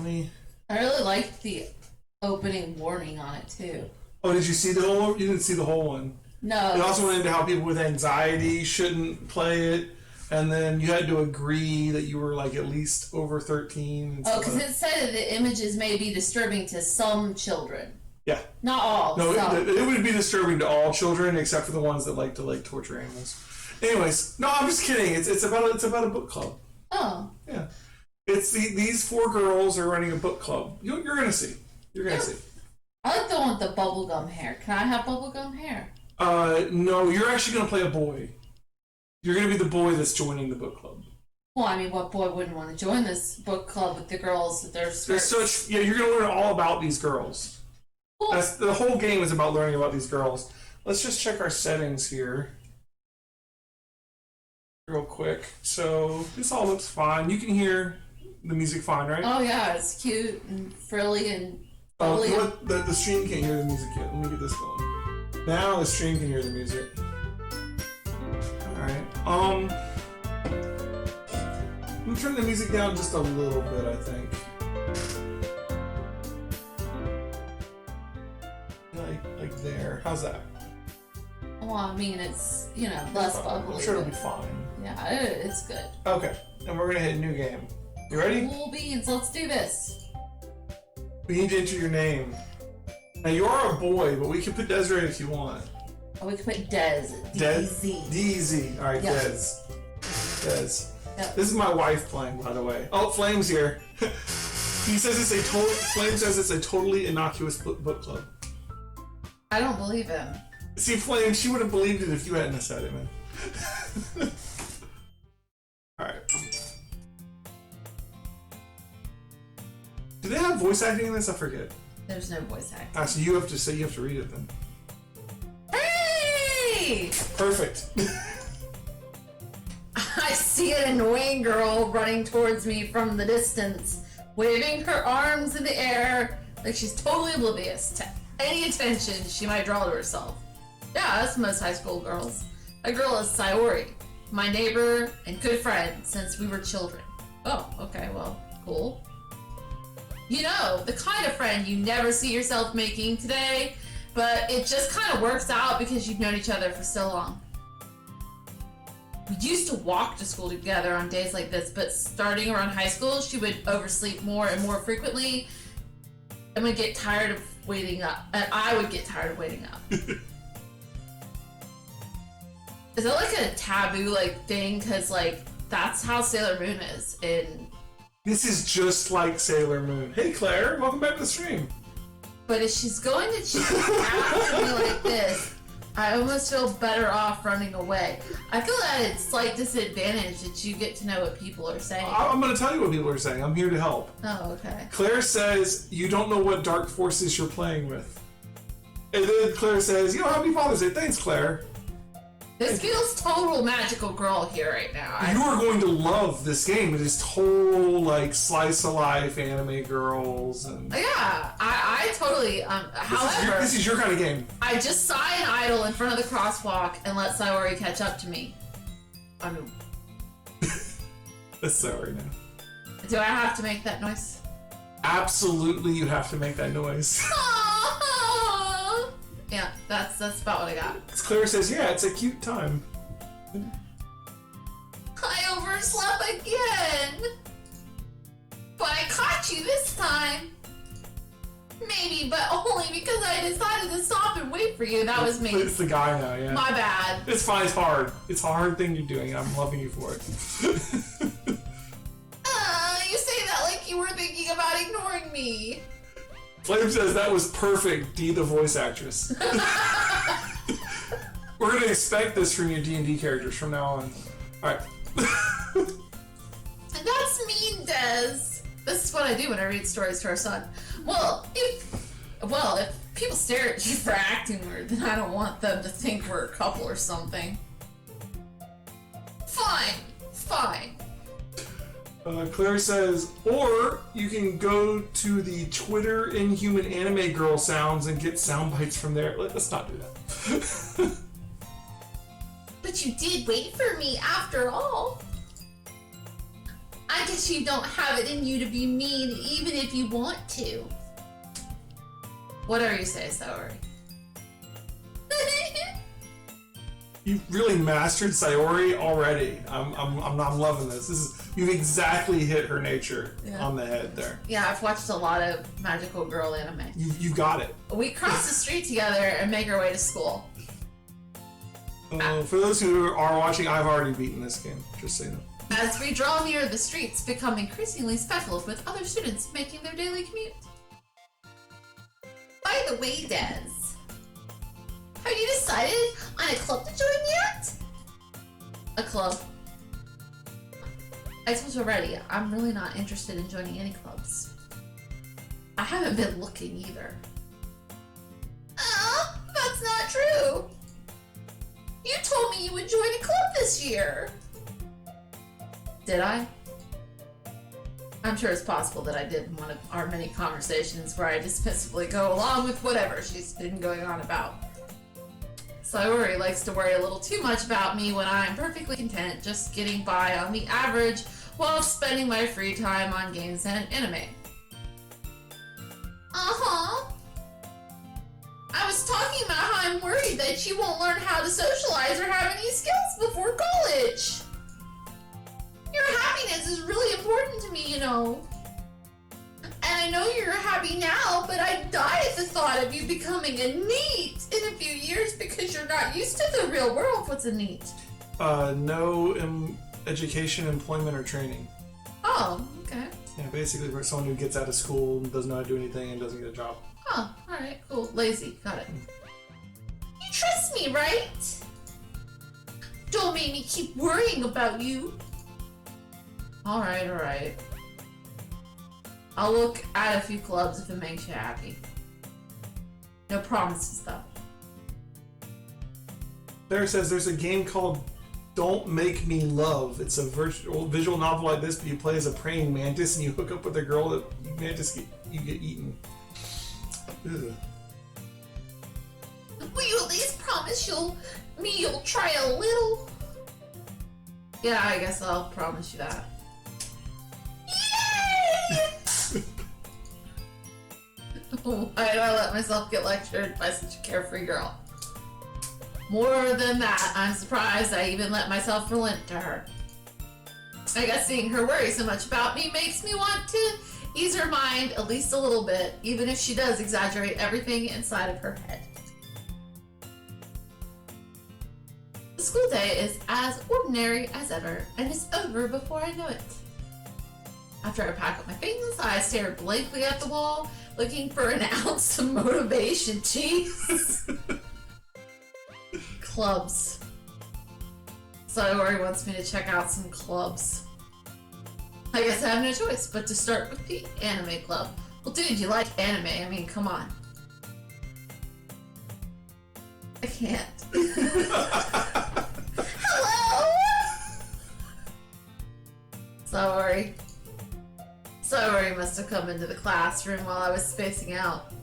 funny. I really liked the opening warning on it too. Oh, did you see the whole? You didn't see the whole one. No. It also went into how people with anxiety shouldn't play it, and then you had to agree that you were like at least over 13. Oh, because it said that the images may be disturbing to some children. Yeah. Not all. No, it would be disturbing to all children except for the ones that like to torture animals. Anyways, no, I'm just kidding. It's about a book club. Oh. Yeah. It's these 4 girls are running a book club. You're gonna see. You're gonna see. I like the one with the bubblegum hair. Can I have bubblegum hair? No, you're actually gonna play a boy. You're gonna be the boy that's joining the book club. Well, I mean, what boy wouldn't want to join this book club with the girls with their skirts? You're gonna learn all about these girls. Cool. The whole game is about learning about these girls. Let's just check our settings here real quick. So this all looks fine. You can hear the music fine, right? Oh yeah, it's cute and frilly and bubbly. The stream can't hear the music yet. Let me get this going. Now the stream can hear the music. Alright. Let me turn the music down just a little bit, I think. Like there. How's that? Well, I mean, it's, less bubbly. I'm sure it'll be fine. Yeah, it's good. Okay, and we're gonna hit a new game. You ready? Cool beans, let's do this. We need to enter your name. Now you are a boy, but we can put Desiree if you want. Oh, we can put Dez. D-E-Z. D-E-Z. Alright, yep. Dez. Dez. Yep. This is my wife playing, by the way. Oh, Flame's here. Flame says it's a totally innocuous book club. I don't believe him. See, Flame, she would have believed it if you hadn't said it, man. Alright. Do they have voice acting in this? I forget. There's no voice acting. Ah, so you have to read it then. Hey! Perfect. I see an annoying girl running towards me from the distance, waving her arms in the air like she's totally oblivious to any attention she might draw to herself. Yeah, that's most high school girls. A girl is Sayori, my neighbor and good friend since we were children. Oh, okay, well, cool. You know, the kind of friend you never see yourself making today, but it just kind of works out because you've known each other for so long. We used to walk to school together on days like this, but starting around high school, she would oversleep more and more frequently and would get tired of waiting up. And I would get tired of waiting up. Is that like a taboo thing? Because that's how Sailor Moon is in... This is just like Sailor Moon. Hey Claire, welcome back to the stream. But if she's going to chase after me like this, I almost feel better off running away. I feel that it's slight disadvantage that you get to know what people are saying. I'm going to tell you what people are saying. I'm here to help. Oh, okay. Claire says you don't know what dark forces you're playing with. And then Claire says, happy Father's Day. Thanks, Claire. This feels total magical girl here right now. You are going to love this game. It is total slice of life anime girls and yeah, I totally. However, this is your kind of game. I just saw an idol in front of the crosswalk and let Sayori catch up to me. I mean, that's Sayori now. Do I have to make that noise? Absolutely, you have to make that noise. Yeah, that's about what I got. Claire says, yeah, it's a cute time. I overslept again! But I caught you this time! Maybe, but only because I decided to stop and wait for you. That was me. It's the guy now, yeah. My bad. It's fine, it's hard. It's a hard thing you're doing, and I'm loving you for it. You say that like you were thinking about ignoring me. Flame says that was perfect, D the voice actress. We're gonna expect this from your D&D characters from now on. Alright. That's mean, Des. This is what I do when I read stories to our son. Well, if people stare at you for acting weird, then I don't want them to think we're a couple or something. Fine. Claire says, or you can go to the Twitter Inhuman Anime Girl sounds and get sound bites from there. Let's not do that. But you did wait for me after all. I guess you don't have it in you to be mean, even if you want to. Whatever you say, Sayori. You really mastered Sayori already. I'm loving this. You've exactly hit her nature on the head there. Yeah, I've watched a lot of magical girl anime. You got it. We cross the street together and make our way to school. For those who are watching, I've already beaten this game, just so you know. As we draw near, the streets become increasingly speckled with other students making their daily commute. By the way, Des, have you decided on a club to join yet? A club? I told you already, I'm really not interested in joining any clubs. I haven't been looking either. That's not true. You told me you would join a club this year. Did I? I'm sure it's possible that I did in one of our many conversations where I dismissively go along with whatever she's been going on about. Sayori likes to worry a little too much about me when I'm perfectly content just getting by on the average while spending my free time on games and anime. I was talking about how I'm worried that you won't learn how to socialize or have any skills before college. Your happiness is really important to me, you know. And I know you're happy now, but I'd die at the thought of you becoming a NEET in a few years because you're not used to the real world. What's a NEET? No education, employment, or training. Oh, okay. Yeah, basically for someone who gets out of school and doesn't know how to do anything and doesn't get a job. Oh, alright, cool. Lazy. Got it. You trust me, right? Don't make me keep worrying about you. Alright. I'll look at a few clubs if it makes you happy. No promises, though. There says there's a game called Don't Make Me Love. It's a visual novel like this, but you play as a praying mantis and you hook up with a girl that you get eaten. Ugh. Will you at least promise you'll try a little? Yeah, I guess I'll promise you that. Yay! Why did I let myself get lectured by such a carefree girl? More than that, I'm surprised I even let myself relent to her. I guess seeing her worry so much about me makes me want to ease her mind at least a little bit, even if she does exaggerate everything inside of her head. The school day is as ordinary as ever, and it's over before I know it. After I pack up my things, I stare blankly at the wall, looking for an ounce of motivation. Jeez. Clubs. Sayori wants me to check out some clubs. I guess I have no choice but to start with the anime club. Well, dude, you like anime. I mean, come on. I can't. Hello? Sayori must have come into the classroom while I was spacing out.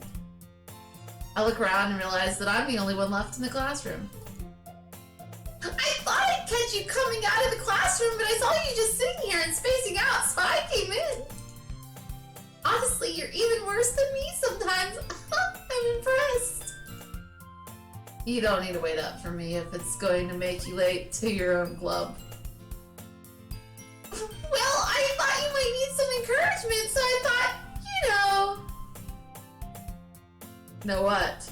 I look around and realize that I'm the only one left in the classroom. I thought I'd catch you coming out of the classroom, but I saw you just sitting here and spacing out, so I came in. Honestly, you're even worse than me sometimes. I'm impressed. You don't need to wait up for me if it's going to make you late to your own club. Well, I thought you might need some encouragement, so I thought, Know what?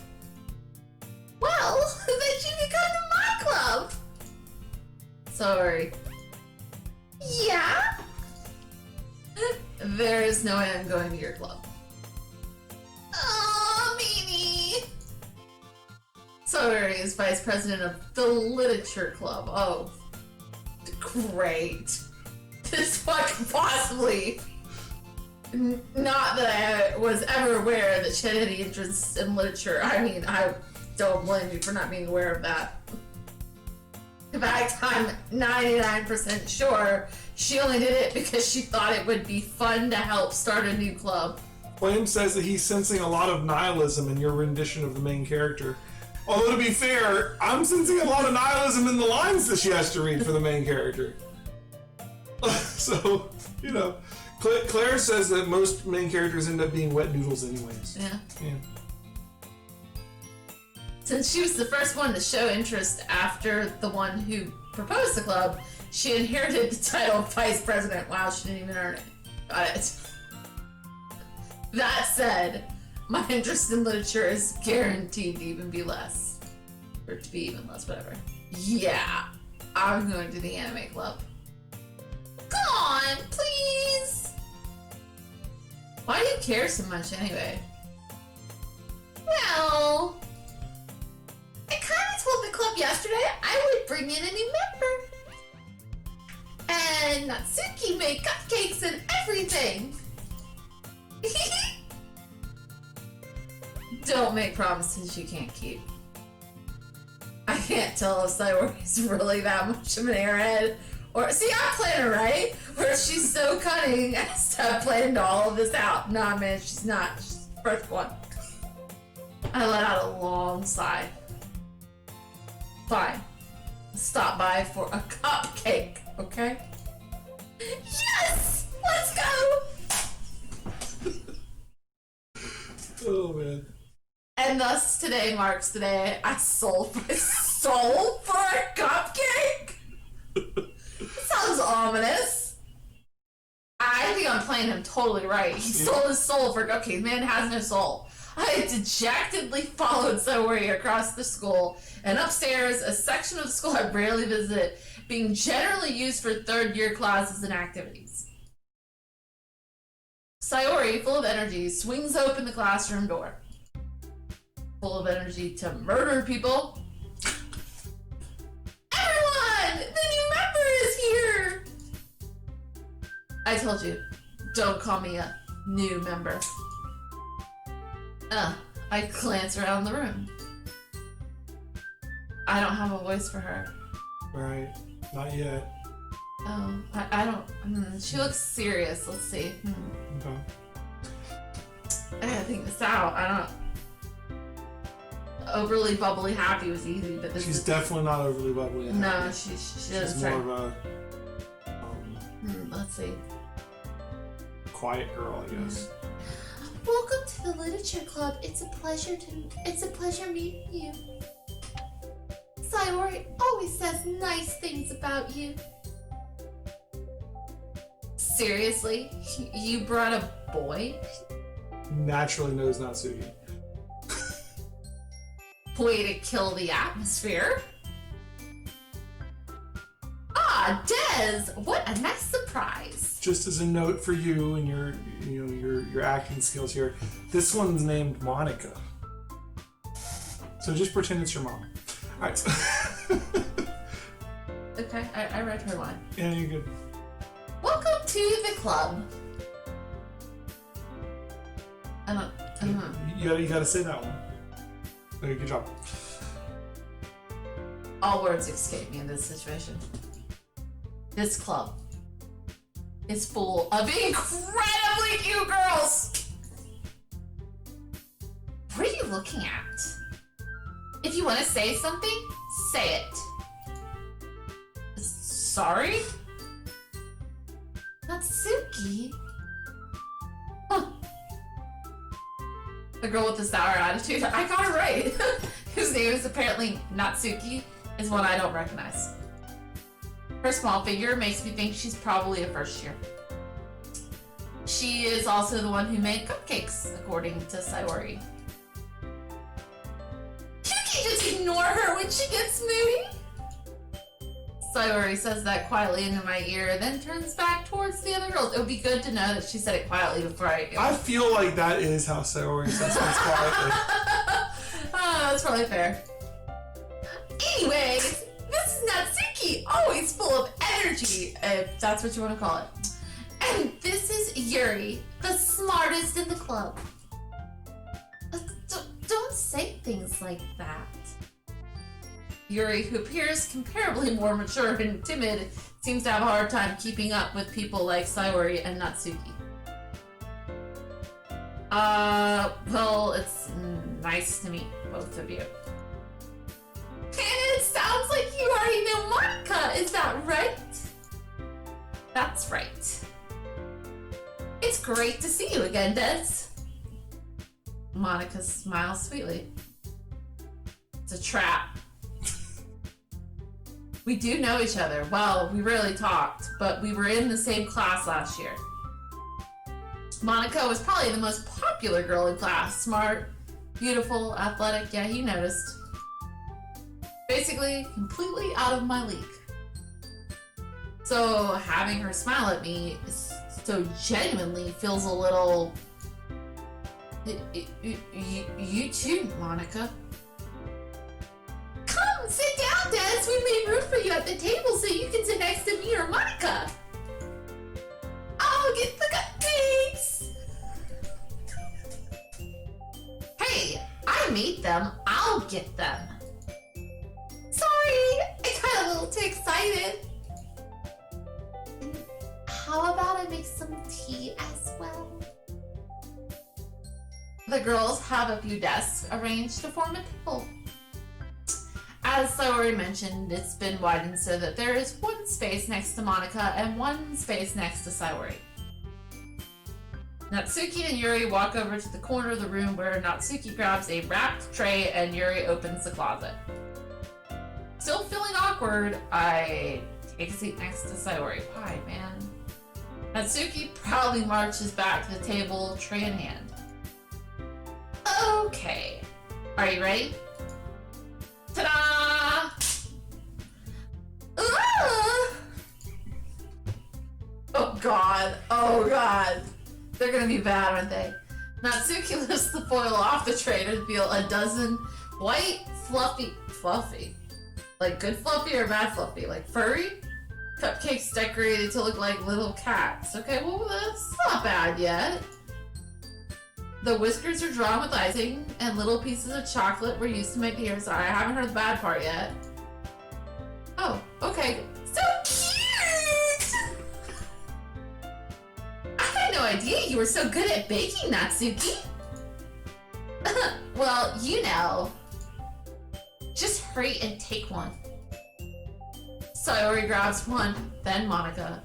Well, then you can come to my club. Sorry. Yeah? There is no way I'm going to your club. Oh, Mimi. Sayori is vice president of the literature club. Oh, great. This fucking possibly. Not that I was ever aware that she had any interest in literature. I mean, I don't blame you for not being aware of that. In fact, I'm 99% sure she only did it because she thought it would be fun to help start a new club. William says that he's sensing a lot of nihilism in your rendition of the main character. Although, to be fair, I'm sensing a lot of nihilism in the lines that she has to read for the main character. So, Claire says that most main characters end up being wet noodles anyways. Yeah. Yeah. Since she was the first one to show interest after the one who proposed the club, she inherited the title of vice president. Wow, she didn't even earn it. Got it. That said, my interest in literature is guaranteed to even be less. Or to be even less, whatever. Yeah, I'm going to the anime club. Come on, please! Why do you care so much anyway? Well, I kind of told the club yesterday I would bring in a new member. And Natsuki made cupcakes and everything. Don't make promises you can't keep. I can't tell if Sayori's really that much of an airhead. Or, see, I'm playing her right, where she's so cunning as to have planned all of this out. Nah, man, she's not. She's the first one. I let out a long sigh. Fine. Stop by for a cupcake, okay? Yes! Let's go! Oh, man. And thus, today marks the day I sold my soul for a cupcake? Sounds ominous. I think I'm playing him totally right. He sold his soul for a cupcake. Man has no soul. I dejectedly followed Sayori across the school and upstairs, a section of the school I rarely visit, being generally used for third-year classes and activities. Sayori, full of energy, swings open the classroom door. Full of energy to murder people. Everyone! The new member is here! I told you, don't call me a new member. I glance around the room. I don't have a voice for her. Right. Not yet. Oh, I don't. She looks serious. Let's see. Okay. I gotta think this out. I don't. Overly bubbly happy was easy, but this She's is definitely not overly bubbly. no. Happy. She She's doesn't more try. of a Let's see. quiet girl, I guess. Welcome to the literature club. It's a pleasure meeting you. Sayori always says nice things about you. Seriously? You brought a boy? Naturally knows Natsuki. Way to kill the atmosphere. Ah, Des! What a nice surprise. Just as a note for you and your acting skills here, this one's named Monica. So just pretend it's your mom. All right. Okay, I read her line. Yeah, you're good. Welcome to the club. You gotta say that one. Okay, good job. All words escape me in this situation. This club is full of incredibly cute girls. What are you looking at? If you want to say something, say it. Sorry? Natsuki? Huh. The girl with the sour attitude. I got it right. Whose name is apparently Natsuki is one I don't recognize. Her small figure makes me think she's probably a first year. She is also the one who made cupcakes, according to Sayori. You can't just ignore her when she gets moody. Sayori says that quietly into my ear, then turns back towards the other girls. It would be good to know that she said it quietly before I feel like that is how Sayori says things quietly. Oh, that's probably fair. Anyways, this is Natsuki, always full of energy, if that's what you want to call it. And this is Yuri, the smartest in the club. Don't say things like that. Yuri, who appears comparably more mature and timid, seems to have a hard time keeping up with people like Sayori and Natsuki. Well, it's nice to meet both of you. And it sounds like you already know Monica, is that right? That's right. great to see you again, Des. Monica smiles sweetly. It's a trap. We do know each other. Well, we rarely talked, but we were in the same class last year. Monica was probably the most popular girl in class. Smart, beautiful, athletic. Yeah, you noticed. Basically, completely out of my league. So having her smile at me so genuinely feels a little... You too, Monica. Come, sit down, Des. We made room for you at the table so you can sit next to me or Monica. I'll get the cupcakes. Hey, I made them. I'll get them. Sorry, I got a little too excited. How about I make some tea as well? The girls have a few desks arranged to form a table. As I already mentioned, it's been widened so that there is one space next to Monica and one space next to Sayori. Natsuki and Yuri walk over to the corner of the room where Natsuki grabs a wrapped tray and Yuri opens the closet. Still feeling awkward, I take a seat next to Sayori. Why, man? Natsuki proudly marches back to the table, tray in hand. Okay, are you ready? Ta-da! Oh god, oh god. They're gonna be bad, aren't they? Natsuki lifts the foil off the tray to reveal a dozen white, fluffy, like good fluffy or bad fluffy, like furry cupcakes decorated to look like little cats. Okay, well that's not bad yet. The whiskers are drawn with icing, and little pieces of chocolate were used to make the ears. Sorry, I haven't heard the bad part yet. Oh, okay. So cute! I had no idea you were so good at baking, Natsuki. Well, you know. Just hurry and take one. Sayori grabs one, then Monica.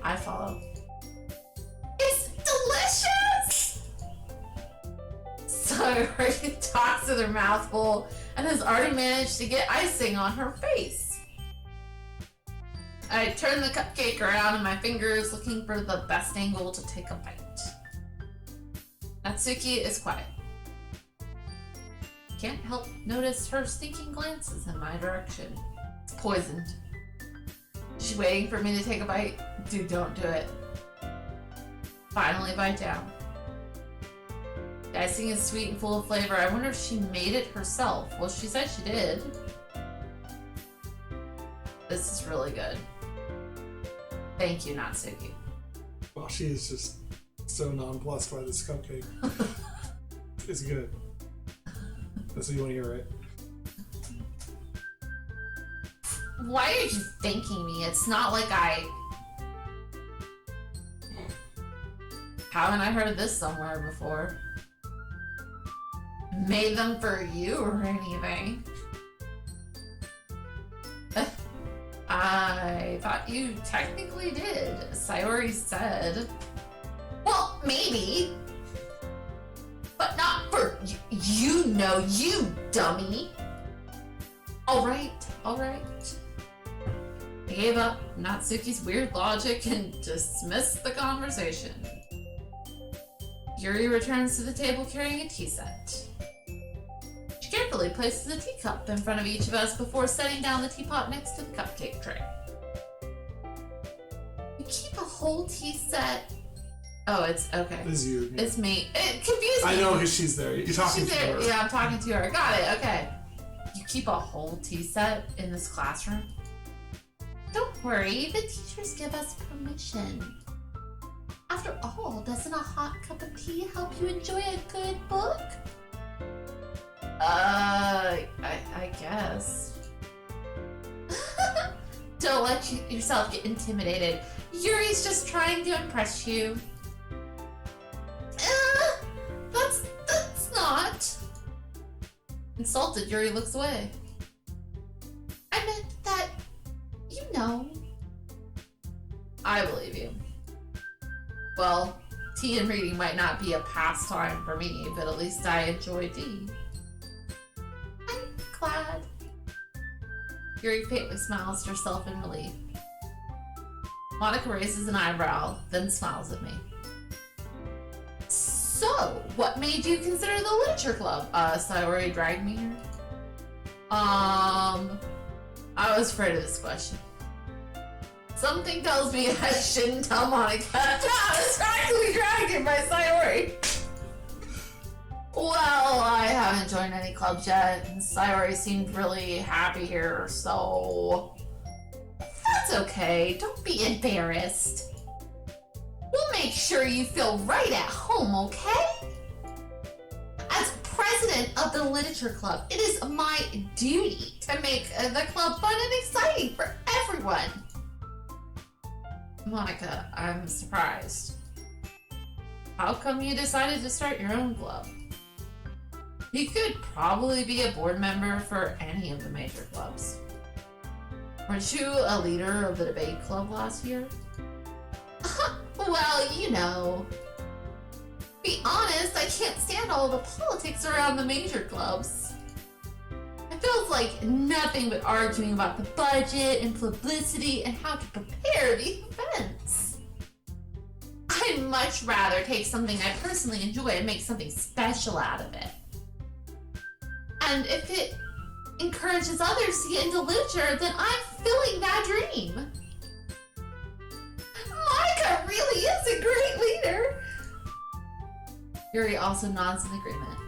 I follow. It's delicious! Sayori talks with her mouth full and has already managed to get icing on her face. I turn the cupcake around in my fingers, looking for the best angle to take a bite. Natsuki is quiet. Can't help notice her sneaking glances in my direction. It's poisoned. She's waiting for me to take a bite. Dude, don't do it. Finally bite down. The icing is sweet and full of flavor. I wonder if she made it herself. Well, she said she did. This is really good. Thank you, Natsuki. Well, she is just so nonplussed by this cupcake. It's good. That's what you want to hear, right? Why are you thanking me? It's not like I... Haven't I heard this somewhere before? Made them for you or anything? I thought you technically did. Sayori said. Well, maybe. But not for you know, you dummy. Alright. I gave up Natsuki's weird logic and dismissed the conversation. Yuri returns to the table carrying a tea set. She carefully places a teacup in front of each of us before setting down the teapot next to the cupcake tray. You keep a whole tea set. Oh, it's okay. It's you. Yeah. It's me. It confused me. I know, because she's there. You're talking to her. Yeah, I'm talking to her. Got it. Okay. You keep a whole tea set in this classroom? Don't worry. The teachers give us permission. After all, doesn't a hot cup of tea help you enjoy a good book? I guess. Don't let yourself get intimidated. Yuri's just trying to impress you. That's not. Insulted, Yuri looks away. I meant that, you know. I believe you. Well, tea and reading might not be a pastime for me, but at least I enjoy tea. I'm glad. Yuri faintly smiles to herself in relief. Monica raises an eyebrow, then smiles at me. So, what made you consider the literature club? Sayori dragged me here. I was afraid of this question. Something tells me I shouldn't tell Monica. I was practically dragged by Sayori. Well, I haven't joined any clubs yet, and Sayori seemed really happy here, so... That's okay. Don't be embarrassed. We'll make sure you feel right at home, okay? As president of the literature club, it is my duty to make the club fun and exciting for everyone. Monica, I'm surprised. How come you decided to start your own club? You could probably be a board member for any of the major clubs. Weren't you a leader of the debate club last year? Well, you know. Be honest, I can't stand all the politics around the major clubs. It feels like nothing but arguing about the budget and publicity and how to prepare the events. I'd much rather take something I personally enjoy and make something special out of it. And if it encourages others to get into literature, then I'm fulfilling that dream. Monica really is a great leader. Yuri also nods in agreement.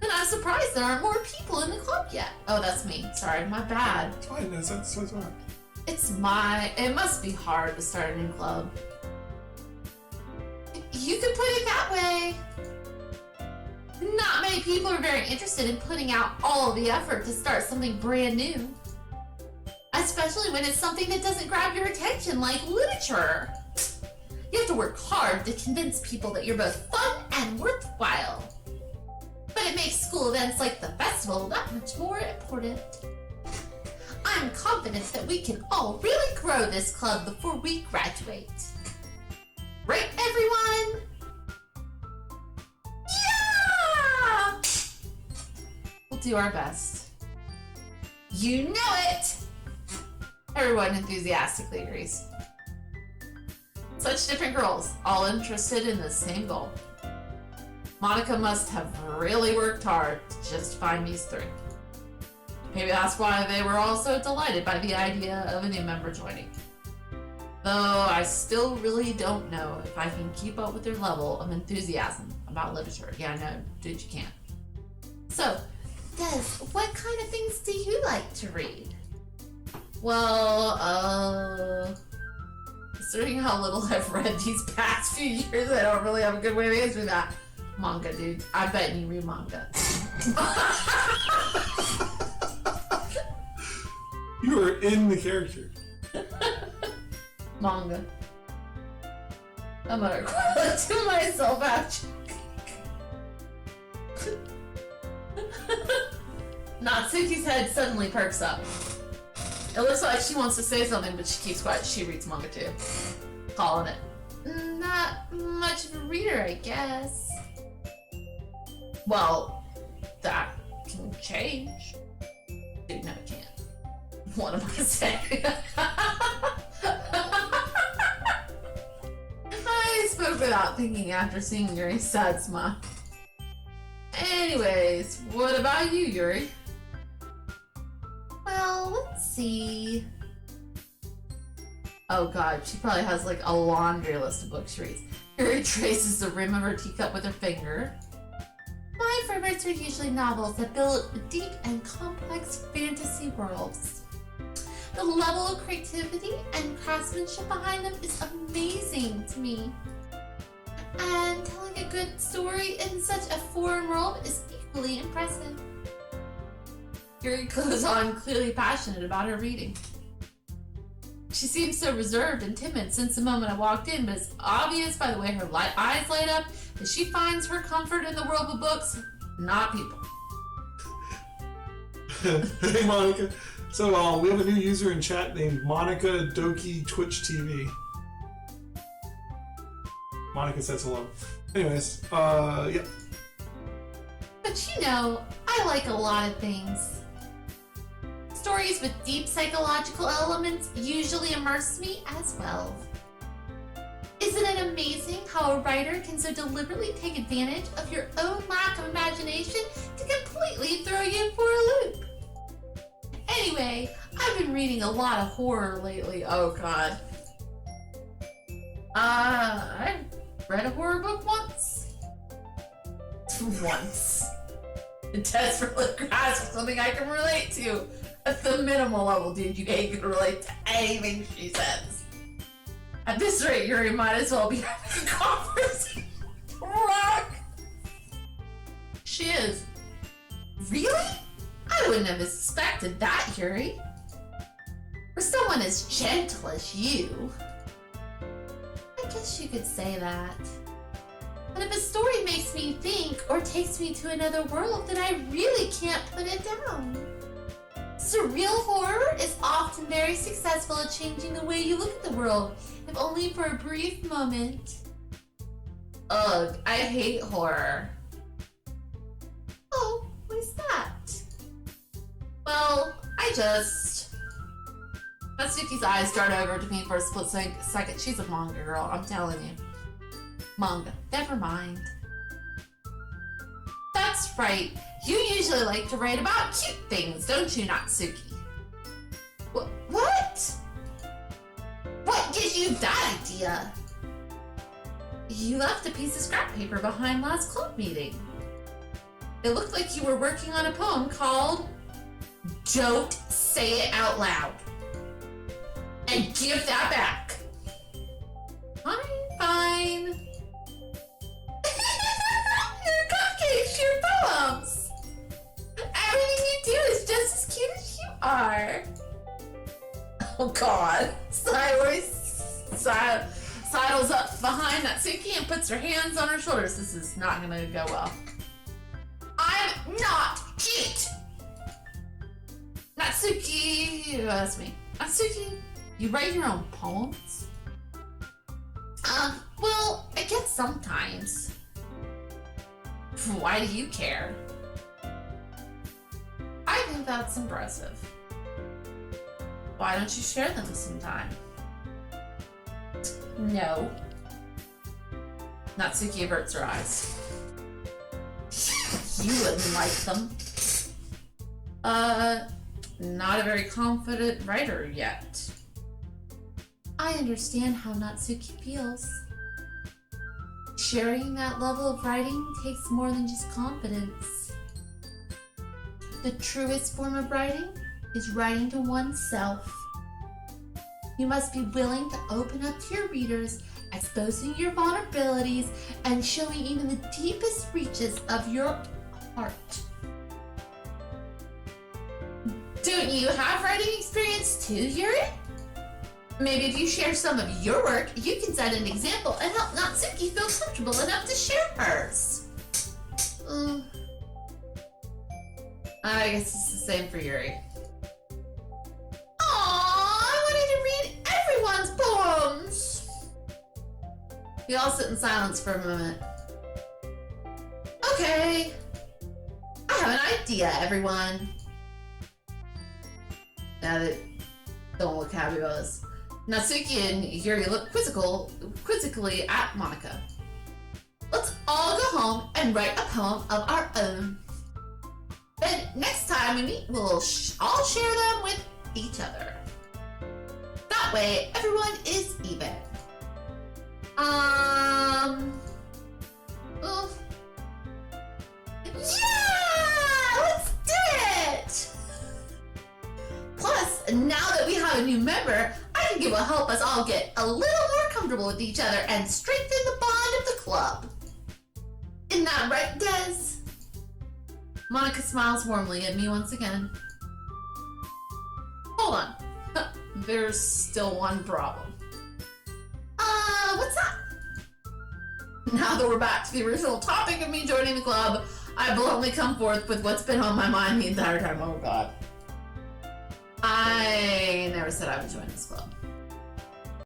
Then I'm surprised there aren't more people in the club yet. Oh, that's me. Sorry, my bad. It's fine. That's all right. It must be hard to start a new club. You could put it that way. Not many people are very interested in putting out all the effort to start something brand new. Especially when it's something that doesn't grab your attention, like literature. You have to work hard to convince people that you're both fun and worthwhile. But it makes school events like the festival that much more important. I'm confident that we can all really grow this club before we graduate. Right, everyone? Yeah! We'll do our best. You know it! Everyone enthusiastically agrees. Such different girls, all interested in the same goal. Monica must have really worked hard to just find these three. Maybe that's why they were all so delighted by the idea of a new member joining. Though I still really don't know if I can keep up with their level of enthusiasm about literature. Yeah, no, dude, you can't. So, Des, what kind of things do you like to read? Well, considering how little I've read these past few years, I don't really have a good way of answering that. Manga, dude. I bet you read manga. You are in the character. Manga. I'm gonna call to myself after. Natsuki's head suddenly perks up. It looks like she wants to say something, but she keeps quiet. She reads manga too. Calling it. Not much of a reader, I guess. Well, that can change. Dude, no, it can't. What am I saying? I spoke without thinking after seeing Yuri's sad smile. Anyways, what about you, Yuri? Well, let's see. Oh god, she probably has like a laundry list of books she reads. Yuri traces the rim of her teacup with her finger. My favorites are usually novels that build deep and complex fantasy worlds. The level of creativity and craftsmanship behind them is amazing to me. And telling a good story in such a foreign world is equally impressive. Yuri goes on, clearly passionate about her reading. She seems so reserved and timid since the moment I walked in, but it's obvious by the way her eyes light up that she finds her comfort in the world of books, not people. Hey, Monica. So, we have a new user in chat named Monica Doki Twitch TV. Monica says hello. Anyways, yeah. But you know, I like a lot of things. Stories with deep psychological elements usually immerse me as well. Isn't it amazing how a writer can so deliberately take advantage of your own lack of imagination to completely throw you for a loop? Anyway, I've been reading a lot of horror lately. Oh god. I read a horror book once. Once. Desperately grasp something I can relate to. At the minimal level, dude, you ain't gonna relate to anything she says. At this rate, Yuri might as well be having a conversation. Rock! She is. Really? I wouldn't have expected that, Yuri. For someone as gentle as you. I guess you could say that. But if a story makes me think or takes me to another world, then I really can't put it down. Surreal horror is often very successful at changing the way you look at the world, if only for a brief moment. Ugh, I hate horror. Oh, what is that? Well, Natsuki's eyes dart over to me for a split second. She's a manga girl, I'm telling you. Manga. Never mind. That's right. You usually like to write about cute things, don't you, Natsuki? What? What gives you that idea? You left a piece of scrap paper behind last club meeting. It looked like you were working on a poem called Don't Say It Out Loud. And give that back. Fine. Your cupcakes, your poems. Everything you do is just as cute as you are. Oh god. Sidles up behind Natsuki and puts her hands on her shoulders. This is not gonna go well. I'm not cute! Natsuki, that's me. Natsuki, you write your own poems? Well, I guess sometimes. Why do you care? I think that's impressive. Why don't you share them sometime? No. Natsuki averts her eyes. You wouldn't like them. Not a very confident writer yet. I understand how Natsuki feels. Sharing that level of writing takes more than just confidence. The truest form of writing is writing to oneself. You must be willing to open up to your readers, exposing your vulnerabilities and showing even the deepest reaches of your heart. Don't you have writing experience too, Yuri? Maybe if you share some of your work, you can set an example and help Natsuki feel comfortable enough to share hers. I guess it's the same for Yuri. I wanted to read everyone's poems. We all sit in silence for a moment. Okay. I have an idea, everyone. Now that don't look happy about this. Natsuki and Yuri look quizzically at Monica. Let's all go home and write a poem of our own. Then next time we meet, we'll all share them with each other. That way, everyone is even. Yeah! Let's do it! Plus, now that we have a new member, I think it will help us all get a little more comfortable with each other and strengthen the bond of the club. Isn't that right, Des? Monica smiles warmly at me once again. Hold on. There's still one problem. What's that? Now that we're back to the original topic of me joining the club, I bluntly come forth with what's been on my mind the entire time. Oh god. I never said I would join this club.